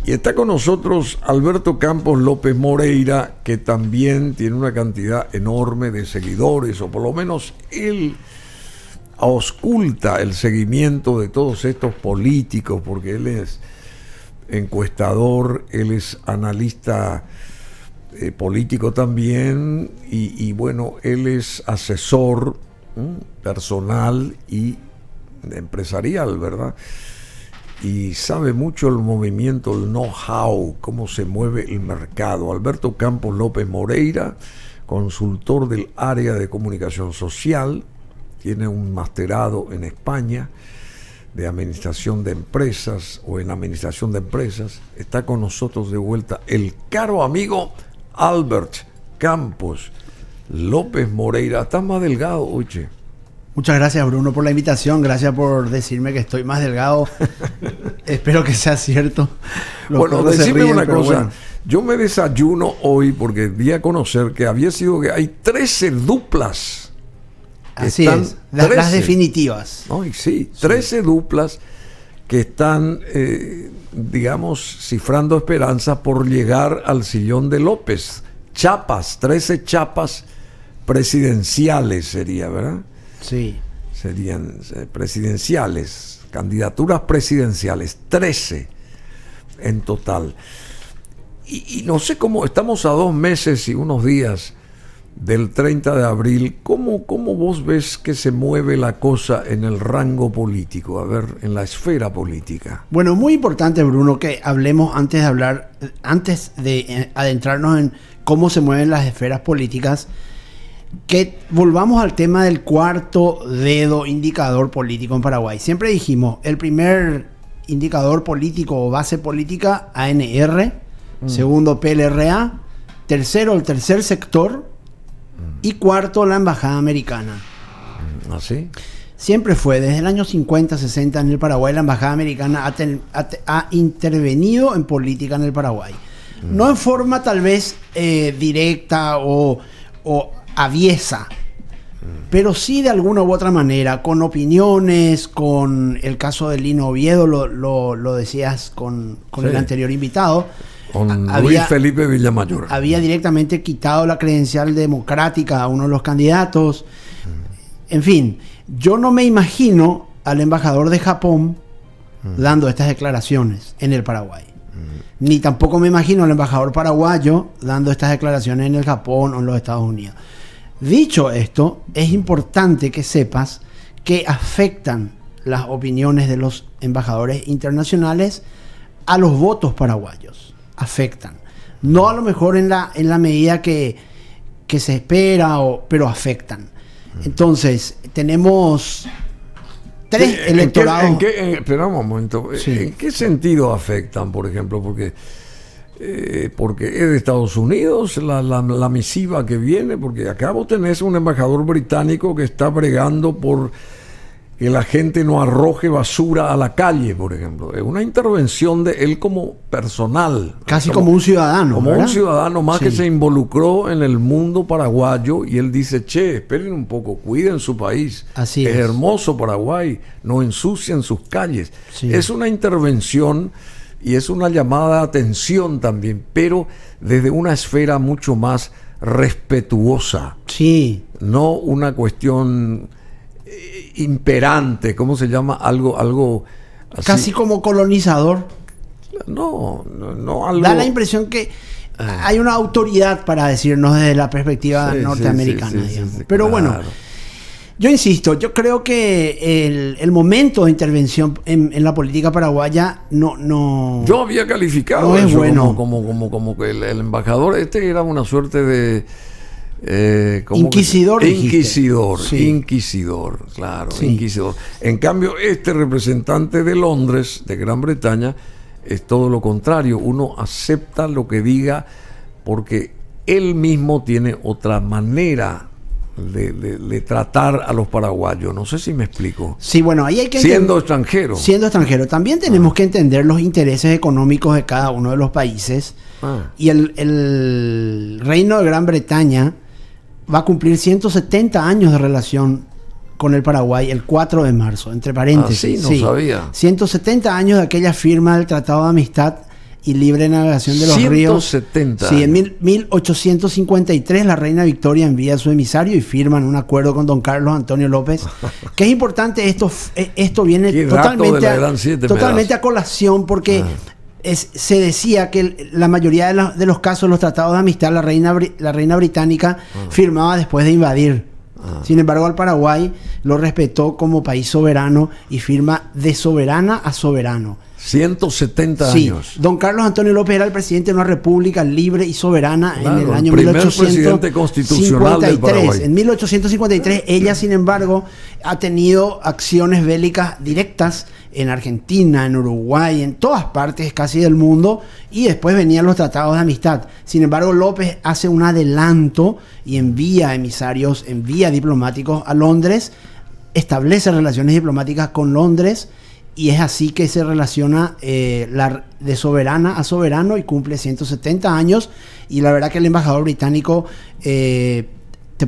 Y está con nosotros Alberto Campos López Moreira, que también tiene una cantidad enorme de seguidores, o por lo menos él ausculta el seguimiento de todos estos políticos, porque él es encuestador, él es analista político también, y bueno, él es asesor personal y empresarial, ¿verdad? Y sabe mucho el movimiento, el know-how, cómo se mueve el mercado. Alberto Campos López Moreira, consultor del área de comunicación social, tiene un masterado en España de administración de empresas o en administración de empresas. Está con nosotros de vuelta el caro amigo Albert Campos López Moreira. Estás más delgado, oye. Muchas gracias, Bruno, por la invitación. Gracias por decirme que estoy más delgado. Espero que sea cierto. Bueno, decime una cosa. Bueno. Yo me desayuno hoy porque di a conocer que había sido que hay 13 duplas. Así es, las definitivas. No, sí, 13 duplas que están, digamos, cifrando esperanzas por llegar al sillón de López. Chapas, 13 chapas presidenciales sería, ¿verdad? Sí. Serían presidenciales, candidaturas presidenciales, 13 en total. Y no sé cómo, estamos a 2 meses y unos días del 30 de abril, ¿cómo vos ves que se mueve la cosa en el rango político? A ver, en la esfera política. Bueno, muy importante, Bruno, que hablemos antes de adentrarnos en cómo se mueven las esferas políticas, que volvamos al tema del cuarto dedo indicador político en Paraguay. Siempre dijimos, el primer indicador político o base política, ANR, segundo PLRA, tercero el tercer sector y cuarto la embajada americana. ¿Así? Siempre fue, desde el año 50, 60 en el Paraguay, la embajada americana ha intervenido en política en el Paraguay. No en forma tal vez directa o aviesa, pero sí de alguna u otra manera, con opiniones, con el caso de Lino Oviedo, lo decías con sí, el anterior invitado, con Luis Felipe Villamayor. Había directamente quitado la credencial democrática a uno de los candidatos. En fin, yo no me imagino al embajador de Japón dando estas declaraciones en el Paraguay. Ni tampoco me imagino al embajador paraguayo dando estas declaraciones en el Japón o en los Estados Unidos. Dicho esto, es importante que sepas que afectan las opiniones de los embajadores internacionales a los votos paraguayos. Afectan. No a lo mejor en la medida que se espera, pero afectan. Entonces, tenemos 3 electorados. Espera un momento. Sí. ¿En qué sentido afectan, por ejemplo? Porque es de Estados Unidos la misiva que viene, porque acá vos tenés un embajador británico que está bregando por que la gente no arroje basura a la calle, por ejemplo. Es una intervención de él como personal. Casi como un ciudadano. Como ¿verdad? Un ciudadano más sí, que se involucró en el mundo paraguayo, y él dice, che, esperen un poco, cuiden su país. Así es. Hermoso Paraguay, no ensucien sus calles. Sí. Es una intervención y es una llamada de atención también, pero desde una esfera mucho más respetuosa. Sí. No una cuestión imperante, ¿cómo se llama? Algo así. Casi como colonizador. No, algo. Da la impresión que hay una autoridad, para decirnos desde la perspectiva norteamericana, digamos. Pero claro, bueno, yo insisto, yo creo que el momento de intervención en la política paraguaya no. Yo había calificado no es eso bueno. como que el embajador era una suerte de inquisidor. Inquisidor, claro, sí. Inquisidor. En cambio, este representante de Londres, de Gran Bretaña, es todo lo contrario. Uno acepta lo que diga porque él mismo tiene otra manera de tratar a los paraguayos. No sé si me explico. Sí, bueno, ahí hay que siendo extranjero. También tenemos que entender los intereses económicos de cada uno de los países. Y el Reino de Gran Bretaña va a cumplir 170 años de relación con el Paraguay el 4 de marzo, entre paréntesis. Sí, no sabía. 170 años de aquella firma del Tratado de Amistad y libre navegación de los ríos. 170 Sí, en años. 1853 la reina Victoria envía a su emisario y firman un acuerdo con don Carlos Antonio López. Que es importante, esto viene Qué dato de la Gran Siete me totalmente das. a colación porque se decía que la mayoría de los casos, los tratados de amistad, la reina británica firmaba después de invadir. Sin embargo, al Paraguay lo respetó como país soberano y firma de soberana a soberano. 170 Sí, años. don Carlos Antonio López era el presidente de una república libre y soberana Claro, en el año el primer presidente constitucional del 1853. Paraguay. En 1853, ella, sin embargo, ha tenido acciones bélicas directas en Argentina, en Uruguay, en todas partes casi del mundo, y después venían los tratados de amistad. Sin embargo, López hace un adelanto y envía emisarios, envía diplomáticos a Londres, establece relaciones diplomáticas con Londres, y es así que se relaciona de soberana a soberano y cumple 170 años. Y la verdad que el embajador británico, te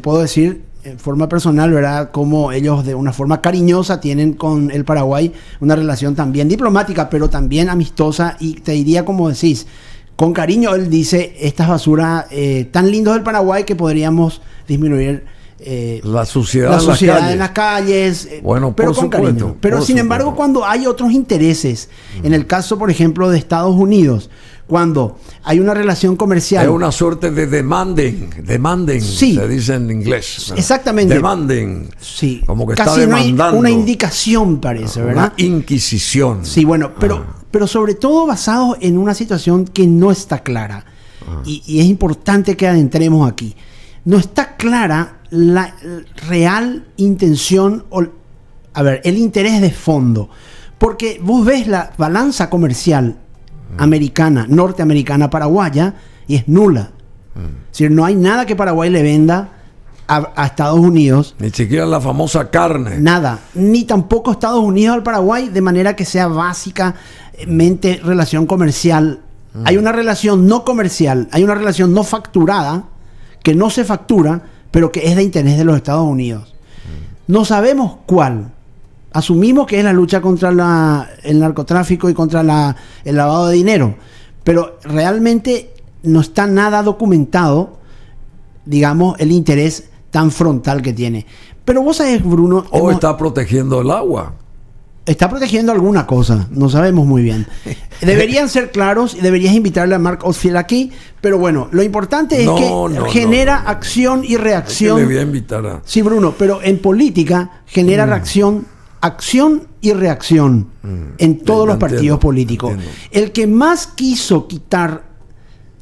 puedo decir en forma personal, ¿verdad?, como ellos de una forma cariñosa tienen con el Paraguay una relación también diplomática, pero también amistosa. Y te diría, como decís, con cariño él dice, estas basuras tan lindos del Paraguay que podríamos disminuir la suciedad, en las calles, bueno, pero por con supuesto, cariño. Pero por sin supuesto. embargo, cuando hay otros intereses, en el caso, por ejemplo, de Estados Unidos, cuando hay una relación comercial, es una suerte de demanding, Sí. se dice en inglés, ¿verdad? Exactamente. Demanding, sí, como que casi está no hay demandando. una indicación, parece, ¿verdad? Una inquisición. Sí, bueno, pero sobre todo basado en una situación que no está clara. Y es importante que adentremos aquí. No está clara la real intención, el interés de fondo. Porque vos ves la balanza comercial norteamericana, paraguaya, y es nula. Es decir, no hay nada que Paraguay le venda a Estados Unidos. Ni siquiera la famosa carne. Nada, ni tampoco Estados Unidos al Paraguay, de manera que sea básicamente relación comercial. Hay una relación no comercial, hay una relación no facturada, que no se factura, pero que es de interés de los Estados Unidos. No sabemos cuál. Asumimos que es la lucha contra el narcotráfico y contra el lavado de dinero, pero realmente no está nada documentado, digamos, el interés tan frontal que tiene. Pero vos sabés, Bruno, O está protegiendo el agua. está protegiendo alguna cosa, no sabemos muy bien. Deberían ser claros y deberías invitarle a Mark Oldfield aquí, pero bueno, lo importante es que genera acción y reacción. Le voy a invitar a... Sí, Bruno, pero en política genera acción y reacción en todos los partidos políticos. Entiendo. El que más quiso quitar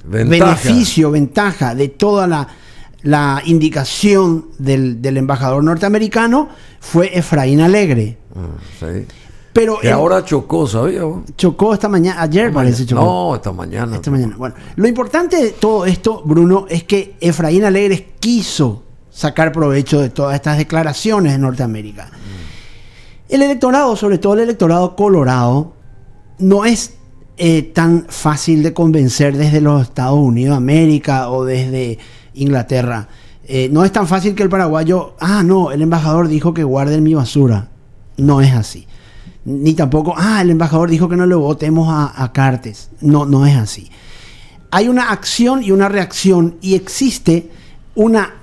ventaja de toda la indicación del embajador norteamericano fue Efraín Alegre. Sí. Pero Que ahora chocó, ¿sabías vos? chocó esta mañana, ayer parece chocó. No, esta mañana. Esta mañana. Bueno, lo importante de todo esto, Bruno, es que Efraín Alegre quiso sacar provecho de todas estas declaraciones de Norteamérica. El electorado, sobre todo el electorado colorado, no es tan fácil de convencer desde los Estados Unidos de América o desde Inglaterra. No es tan fácil que el paraguayo, no, el embajador dijo que guarden mi basura. No es así. Ni tampoco, el embajador dijo que no le votemos a Cartes. No es así. Hay una acción y una reacción, y existe una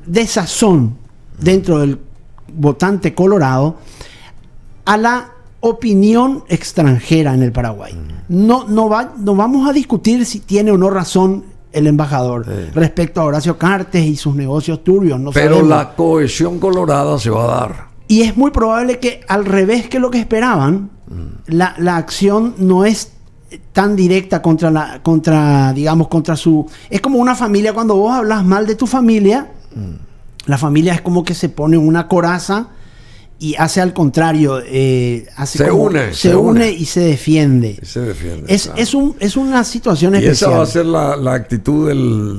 desazón dentro del votante colorado a la opinión extranjera en el Paraguay. No vamos a discutir si tiene o no razón el embajador respecto a Horacio Cartes y sus negocios turbios. Pero la cohesión colorada se va a dar. Y es muy probable que, al revés que lo que esperaban, la acción no es tan directa contra su... Es como una familia, cuando vos hablas mal de tu familia, la familia es como que se pone una coraza y hace al contrario, se une y se defiende. Es una situación especial. Y esa va a ser la actitud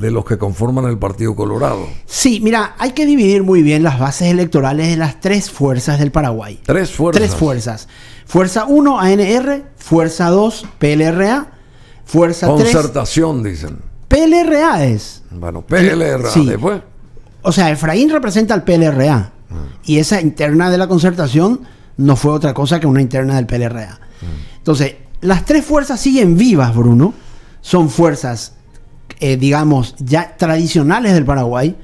de los que conforman el Partido Colorado. Sí, mira, hay que dividir muy bien las bases electorales de las tres fuerzas del Paraguay. Tres fuerzas. Fuerza 1, ANR. Fuerza 2, PLRA. Fuerza 3... Concertación, dicen. PLRA es. Bueno, PLRA. Sí. Después. O sea, Efraín representa al PLRA. Y esa interna de la concertación no fue otra cosa que una interna del PLRA. Entonces, las tres fuerzas siguen vivas, Bruno, son fuerzas, digamos, ya tradicionales del Paraguay,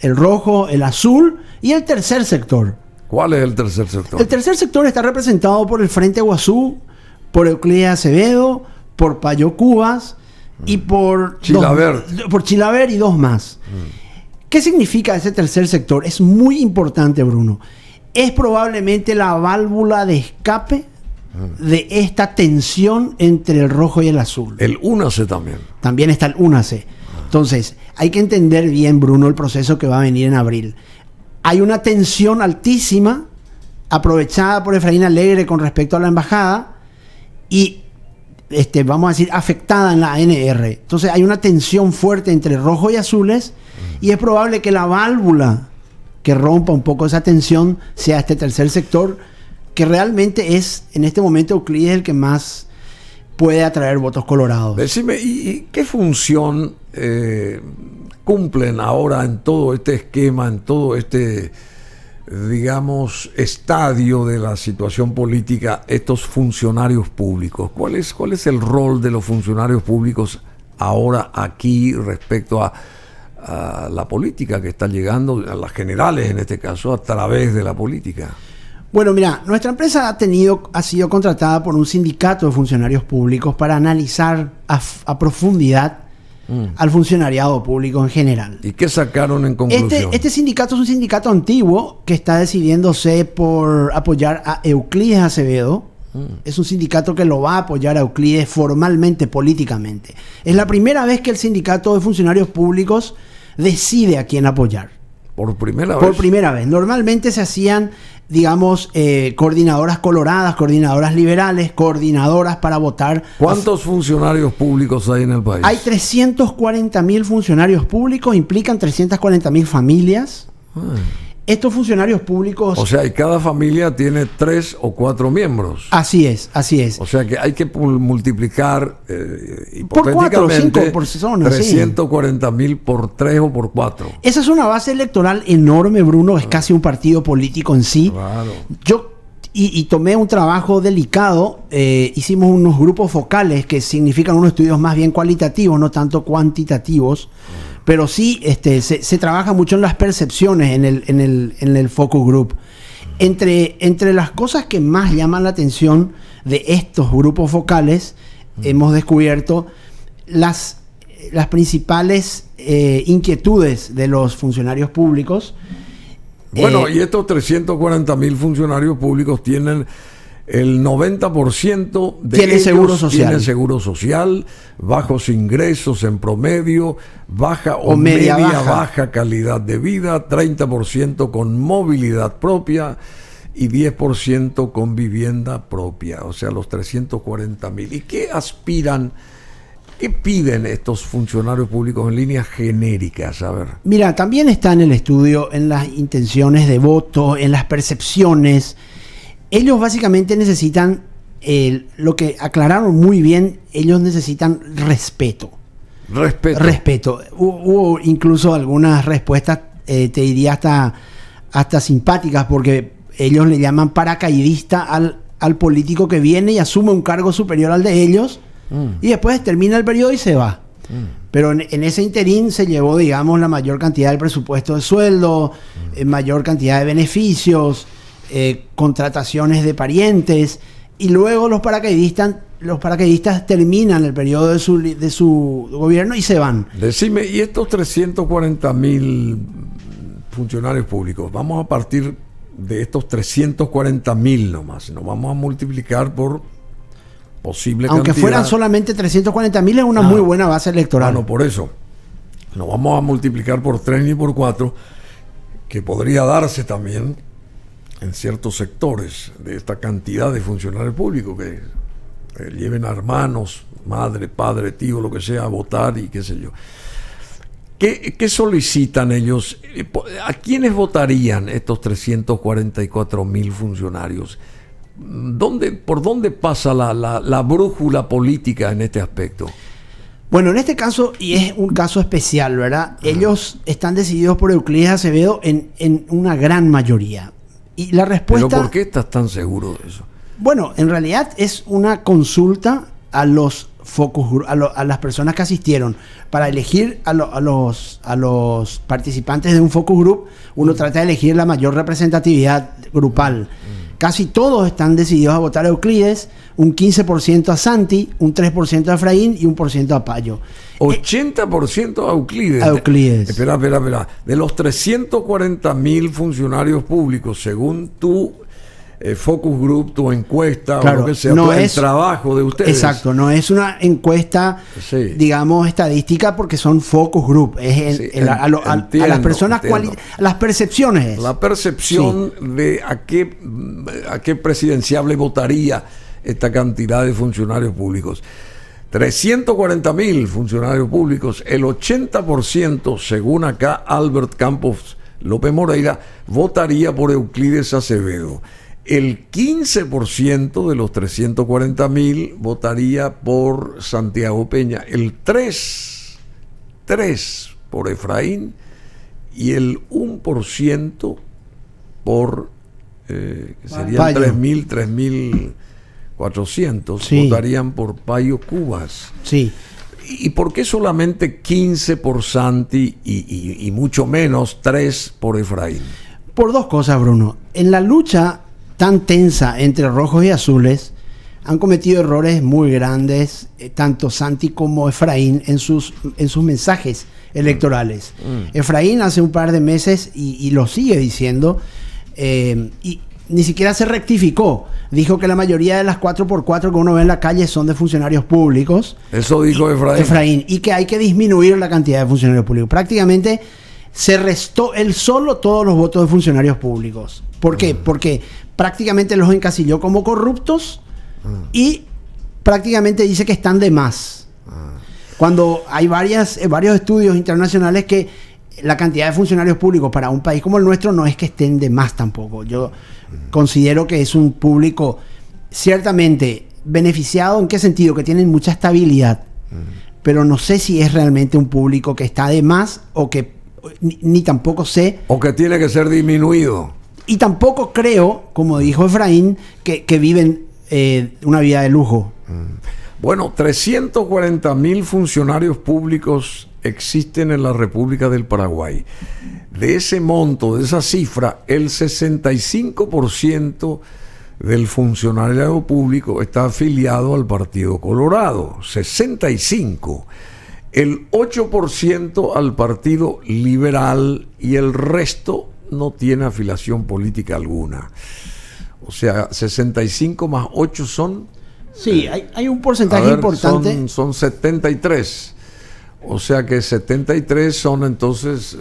el rojo, el azul y el tercer sector. ¿Cuál es el tercer sector? El tercer sector está representado por el Frente Guazú, por Euclides Acevedo, por Payo Cubas y por Chilaver y dos más. ¿Qué significa ese tercer sector? Es muy importante, Bruno. Es probablemente la válvula de escape de esta tensión entre el rojo y el azul. El UNACE también. También está el UNACE. Entonces, hay que entender bien, Bruno, el proceso que va a venir en abril. Hay una tensión altísima aprovechada por Efraín Alegre con respecto a la embajada y, vamos a decir, afectada en la ANR. Entonces, hay una tensión fuerte entre rojo y azules y es probable que la válvula que rompa un poco esa tensión sea este tercer sector, que realmente es, en este momento, Euclides el que más puede atraer votos colorados. Decime, ¿y qué función cumplen ahora en todo este esquema, en todo este, digamos, estadio de la situación política, estos funcionarios públicos? ¿Cuál es el rol de los funcionarios públicos ahora aquí respecto a la política que está llegando, a las generales en este caso, a través de la política? Bueno, mira, nuestra empresa ha sido contratada por un sindicato de funcionarios públicos para analizar a profundidad al funcionariado público en general. ¿Y qué sacaron en conclusión? Este sindicato es un sindicato antiguo que está decidiéndose por apoyar a Euclides Acevedo. Es un sindicato que lo va a apoyar a Euclides formalmente, políticamente. Es la primera vez que el sindicato de funcionarios públicos decide a quién apoyar. ¿Por primera vez? Por primera vez. Normalmente se hacían, digamos, coordinadoras coloradas, coordinadoras liberales, coordinadoras para votar. ¿Cuántos funcionarios públicos hay en el país? Hay 340.000 funcionarios públicos, implican 340.000 familias. Estos funcionarios públicos... O sea, y cada familia tiene 3 o 4 miembros. Así es, así es. O sea que hay que multiplicar por 4 o 5 personas. 340.000 por 3 o por 4. Esa es una base electoral enorme, Bruno. Es casi un partido político en sí. Claro. Yo tomé un trabajo delicado. Hicimos unos grupos focales que significan unos estudios más bien cualitativos, no tanto cuantitativos. Pero sí se trabaja mucho en las percepciones en el focus group. Entre las cosas que más llaman la atención de estos grupos focales, hemos descubierto las principales inquietudes de los funcionarios públicos. Bueno, y estos 340.000 funcionarios públicos tienen... El 90% de tiene ellos tienen seguro social, bajos ingresos en promedio, baja o media baja calidad de vida, 30% con movilidad propia y 10% con vivienda propia, o sea, los 340.000. ¿Y qué aspiran, qué piden estos funcionarios públicos en líneas genéricas? A ver. Mira, también está en el estudio, en las intenciones de voto, en las percepciones. Ellos básicamente necesitan, lo que aclararon muy bien, ellos necesitan respeto. Respeto. Hubo incluso algunas respuestas, te diría hasta simpáticas, porque ellos le llaman paracaidista al político que viene y asume un cargo superior al de ellos y después termina el periodo y se va. Pero en ese interín se llevó, digamos, la mayor cantidad del presupuesto de sueldo, mayor cantidad de beneficios, contrataciones de parientes, y luego los paracaidistas terminan el periodo de su gobierno y se van. Decime, ¿y estos 340.000 funcionarios públicos? Vamos a partir de estos 340.000 nomás, nos vamos a multiplicar por posible aunque cantidad. Fueran solamente 340.000 es una muy buena base electoral. Bueno, por eso no vamos a multiplicar por 3 ni por 4, que podría darse también en ciertos sectores de esta cantidad de funcionarios públicos que lleven a hermanos, madre, padre, tío, lo que sea, a votar y qué sé yo. ¿Qué solicitan ellos? ¿A quiénes votarían estos 344.000 funcionarios? ¿Por dónde pasa la brújula política en este aspecto? Bueno, en este caso, y es un caso especial, ¿verdad? Ellos están decididos por Euclides Acevedo en una gran mayoría. Y la respuesta... ¿Pero por qué estás tan seguro de eso? Bueno, en realidad es una consulta a los a las personas que asistieron para elegir a los participantes de un focus group, uno trata de elegir la mayor representatividad grupal. Casi todos están decididos a votar a Euclides, un 15% a Santi, un 3% a Efraín y un % a Payo. 80% a Euclides. A Euclides. Espera. De los 340.000 funcionarios públicos, según tu focus group, tu encuesta, claro, o lo que sea, no el trabajo de ustedes. Exacto, no es una encuesta, sí, digamos, estadística, porque son focus group. Es a las personas, a las percepciones. La percepción de a qué presidenciable votaría esta cantidad de funcionarios públicos. 340.000 funcionarios públicos, el 80%, según acá Albert Campos López Moreira, votaría por Euclides Acevedo. El 15% de los 340.000 votaría por Santiago Peña. El 3 por Efraín y el 1% por serían 3.400 sí, votarían por Payo Cubas. Sí. ¿Y por qué solamente 15 por Santi y mucho menos 3 por Efraín? Por dos cosas, Bruno. En la lucha tan tensa entre rojos y azules, han cometido errores muy grandes, tanto Santi como Efraín, en sus mensajes electorales. Efraín hace un par de meses, y lo sigue diciendo, y ni siquiera se rectificó. Dijo que la mayoría de las 4x4 que uno ve en la calle son de funcionarios públicos. Eso dijo Efraín. Y que hay que disminuir la cantidad de funcionarios públicos. Prácticamente se restó él solo todos los votos de funcionarios públicos. ¿Por qué? Porque prácticamente los encasilló como corruptos y prácticamente dice que están de más. Cuando hay varios estudios internacionales que la cantidad de funcionarios públicos para un país como el nuestro no es que estén de más tampoco. Yo considero que es un público ciertamente beneficiado. ¿En qué sentido? Que tienen mucha estabilidad. Pero no sé si es realmente un público que está de más o que ni tampoco sé. O que tiene que ser disminuido. Y tampoco creo, como dijo Efraín, que viven una vida de lujo. Bueno, 340.000 funcionarios públicos existen en la República del Paraguay. De ese monto, de esa cifra, el 65% del funcionariado público está afiliado al Partido Colorado. 65%. El 8% al Partido Liberal y el resto no tiene afiliación política alguna. O sea, 65 más 8 son... Sí, hay un porcentaje importante. Son 73. O sea que 73 son entonces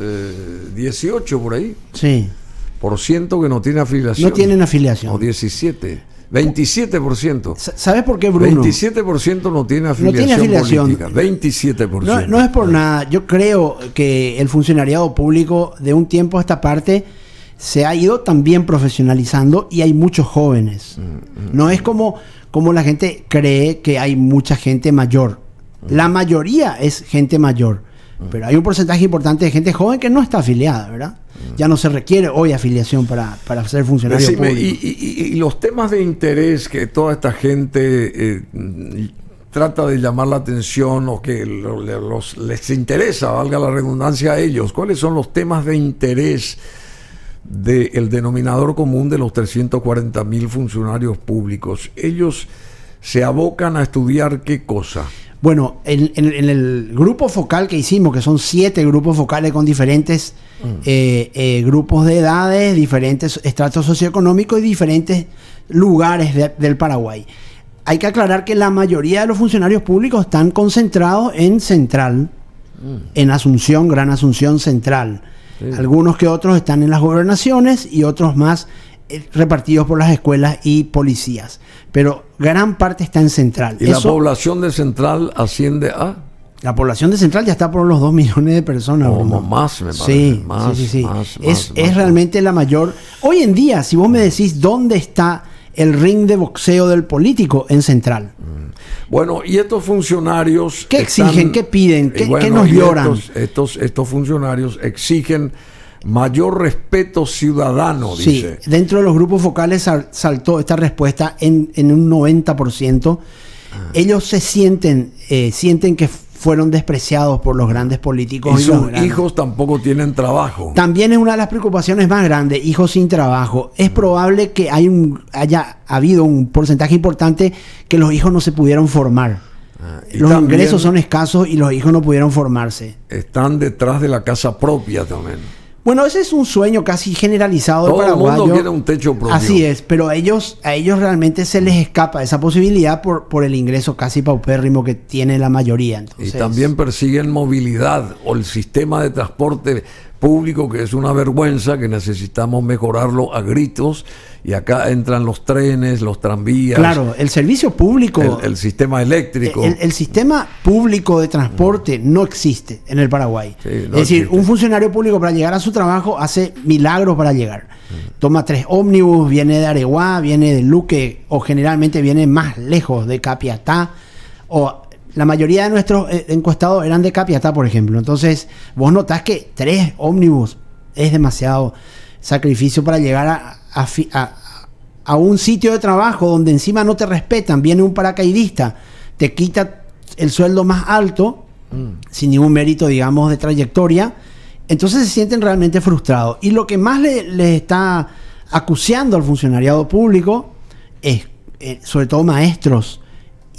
18 por ahí. Sí. Por ciento que no tiene afiliación. No tienen afiliación. O 17. 27%. ¿Sabes por qué, Bruno? 27% no tiene afiliación política. 27%. No es por nada. Yo creo que el funcionariado público de un tiempo a esta parte se ha ido también profesionalizando y hay muchos jóvenes. No es como la gente cree que hay mucha gente mayor. La mayoría es gente mayor. Pero hay un porcentaje importante de gente joven que no está afiliada, ¿verdad? Ya no se requiere hoy afiliación para ser funcionario público. Y los temas de interés que toda esta gente trata de llamar la atención o que les interesa, valga la redundancia, a ellos, ¿cuáles son los temas de interés del denominador común de los 340.000 funcionarios públicos? Ellos se abocan a estudiar ¿qué cosa? Bueno, en el grupo focal que hicimos, que son 7 grupos focales con diferentes grupos de edades, diferentes estratos socioeconómicos y diferentes lugares del Paraguay. Hay que aclarar que la mayoría de los funcionarios públicos están concentrados en Central, en Asunción, Gran Asunción Central. Sí. Algunos que otros están en las gobernaciones y otros más repartidos por las escuelas y policías. Pero gran parte está en Central. ¿Y la población de Central asciende a? La población de Central ya está por los 2 millones de personas. Como más, me parece. Sí, más, sí. Más, es realmente la mayor. Hoy en día, si vos me decís dónde está el ring de boxeo del político, en Central. Bueno, y estos funcionarios... ¿Qué exigen? ¿Qué piden? ¿Qué nos lloran? Estos funcionarios exigen mayor respeto ciudadano, dice. Sí, dentro de los grupos focales saltó esta respuesta en un 90%. ellos sienten que fueron despreciados por los grandes políticos. Y sus hijos tampoco tienen trabajo. También es una de las preocupaciones más grandes, hijos sin trabajo. Es probable que haya habido un porcentaje importante que los hijos no se pudieron formar. Los ingresos son escasos y los hijos no pudieron formarse. Están detrás de la casa propia también. Bueno, ese es un sueño casi generalizado del paraguayo. Todo el mundo quiere un techo propio. Así es, pero a ellos realmente se les escapa esa posibilidad por el ingreso casi paupérrimo que tiene la mayoría. Entonces, y también persiguen movilidad o el sistema de transporte público, que es una vergüenza, que necesitamos mejorarlo a gritos, y acá entran los trenes, los tranvías. Claro, el servicio público, el sistema eléctrico. El sistema público de transporte no existe en el Paraguay. Sí, es decir, existe. Un funcionario público para llegar a su trabajo hace milagros para llegar. Toma 3 ómnibus, viene de Areguá, viene de Luque, o generalmente viene más lejos, de Capiatá, o la mayoría de nuestros encuestados eran de Capiatá, por ejemplo. Entonces, vos notás que 3 ómnibus es demasiado sacrificio para llegar a un sitio de trabajo donde encima no te respetan. Viene un paracaidista, te quita el sueldo más alto, sin ningún mérito, digamos, de trayectoria. Entonces se sienten realmente frustrados. Y lo que más le está acuciando al funcionariado público es, sobre todo maestros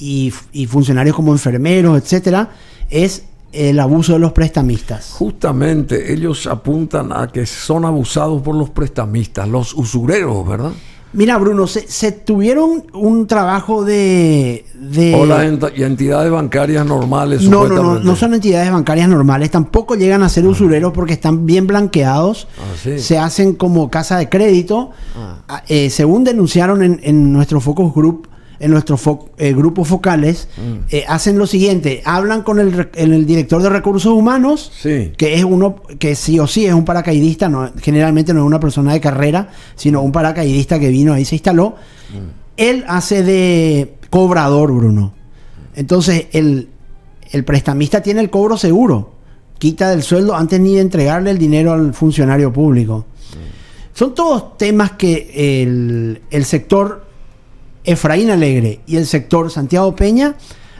y funcionarios como enfermeros, etcétera, es el abuso de los prestamistas. Justamente ellos apuntan a que son abusados por los prestamistas, los usureros, ¿verdad? Mira, Bruno, se tuvieron un trabajo de o las entidades bancarias normales. No son entidades bancarias normales, tampoco llegan a ser usureros porque están bien blanqueados. Sí. Se hacen como casa de crédito. Según denunciaron en nuestro focus group, en nuestros grupos focales, hacen lo siguiente: hablan con el director de recursos humanos, sí, que es uno que sí o sí es un paracaidista, generalmente no es una persona de carrera, sino un paracaidista que vino ahí, se instaló. Él hace de cobrador, Bruno. Entonces el prestamista tiene el cobro seguro, quita del sueldo antes ni de entregarle el dinero al funcionario público. Son todos temas que el sector Efraín Alegre y el sector Santiago Peña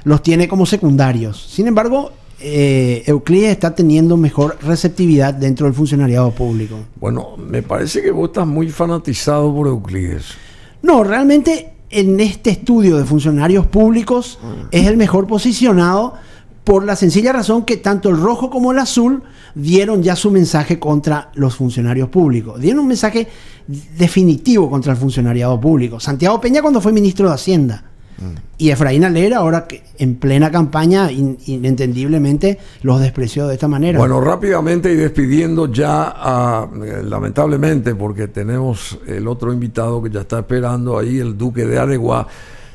los tiene como secundarios. Sin embargo, Euclides está teniendo mejor receptividad dentro del funcionariado público. Bueno, me parece que vos estás muy fanatizado por Euclides. No, realmente en este estudio de funcionarios públicos es el mejor posicionado, por la sencilla razón que tanto el rojo como el azul dieron ya su mensaje contra los funcionarios públicos. Dieron un mensaje definitivo contra el funcionariado público. Santiago Peña cuando fue ministro de Hacienda. Y Efraín Alegre ahora que en plena campaña inentendiblemente los despreció de esta manera. Bueno, rápidamente y despidiendo ya, lamentablemente, porque tenemos el otro invitado que ya está esperando ahí, el duque de Areguá,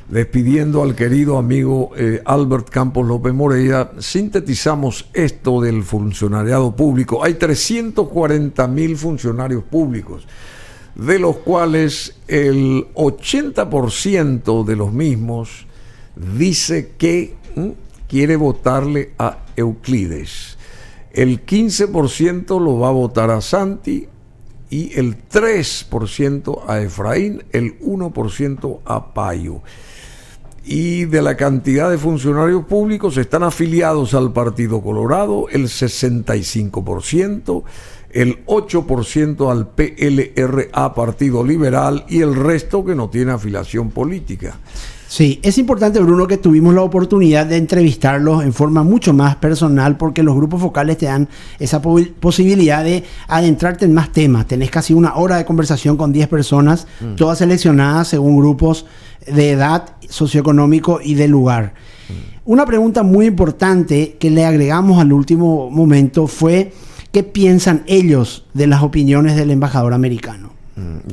despidiendo al querido amigo Albert Campos López Moreira, sintetizamos esto del funcionariado público. Hay 340.000 funcionarios públicos, de los cuales el 80% de los mismos dice que quiere votarle a Euclides. El 15% lo va a votar a Santi, y el 3% a Efraín, el 1% a Payo. Y de la cantidad de funcionarios públicos están afiliados al Partido Colorado el 65%, el 8% al PLRA, Partido Liberal, y el resto que no tiene afiliación política. Sí, es importante, Bruno, que tuvimos la oportunidad de entrevistarlos en forma mucho más personal, porque los grupos focales te dan esa posibilidad de adentrarte en más temas. Tenés casi 1 hora de conversación con 10 personas, todas seleccionadas según grupos de edad, socioeconómico y de lugar. Una pregunta muy importante que le agregamos al último momento fue: ¿qué piensan ellos de las opiniones del embajador americano?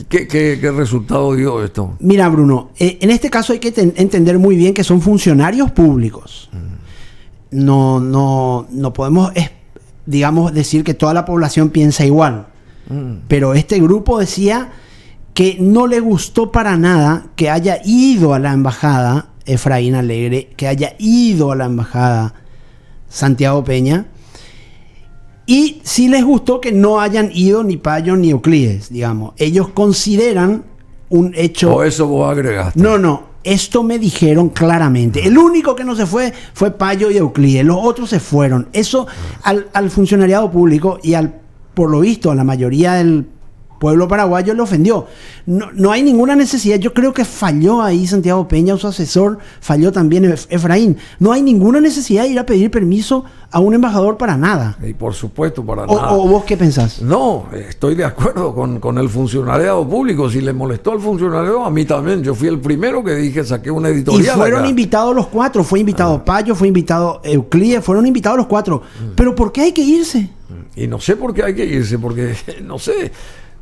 ¿Qué resultado dio esto? Mira, Bruno, en este caso hay que entender muy bien que son funcionarios públicos. No podemos, digamos, decir que toda la población piensa igual. Pero este grupo decía que no le gustó para nada que haya ido a la embajada Efraín Alegre, que haya ido a la embajada Santiago Peña. Y sí les gustó que no hayan ido ni Payo ni Euclides, digamos. Ellos consideran un hecho... ¿O eso vos agregaste? No. esto me dijeron claramente. El único que no se fue Payo y Euclides. Los otros se fueron. Eso al funcionariado público y por lo visto, a la mayoría del pueblo paraguayo le ofendió. No hay ninguna necesidad. Yo creo que falló ahí Santiago Peña, su asesor, falló también Efraín. No hay ninguna necesidad de ir a pedir permiso a un embajador para nada. Y por supuesto, para nada. ¿O vos qué pensás? No, estoy de acuerdo con el funcionariado público. Si le molestó al funcionariado, a mí también. Yo fui el primero que dije, saqué una editorial. Y fueron acá. invitados los 4. Fue invitado Payo, fue invitado Euclides, fueron invitados los 4. Pero ¿por qué hay que irse? Y no sé por qué hay que irse, porque no sé.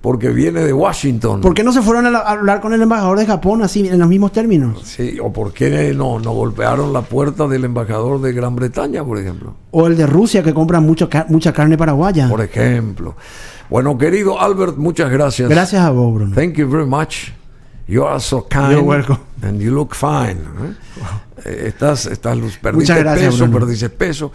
Porque viene de Washington. ¿Por qué no se fueron a hablar con el embajador de Japón así en los mismos términos? Sí, o por qué no golpearon la puerta del embajador de Gran Bretaña, por ejemplo. O el de Rusia, que compra mucha carne paraguaya. Por ejemplo. Bueno, querido Albert, muchas gracias. Gracias a vos, Bruno. Thank you very much. You are so kind. You're welcome. And you look fine. Perdiste Muchas gracias, peso, Bruno. perdiste peso.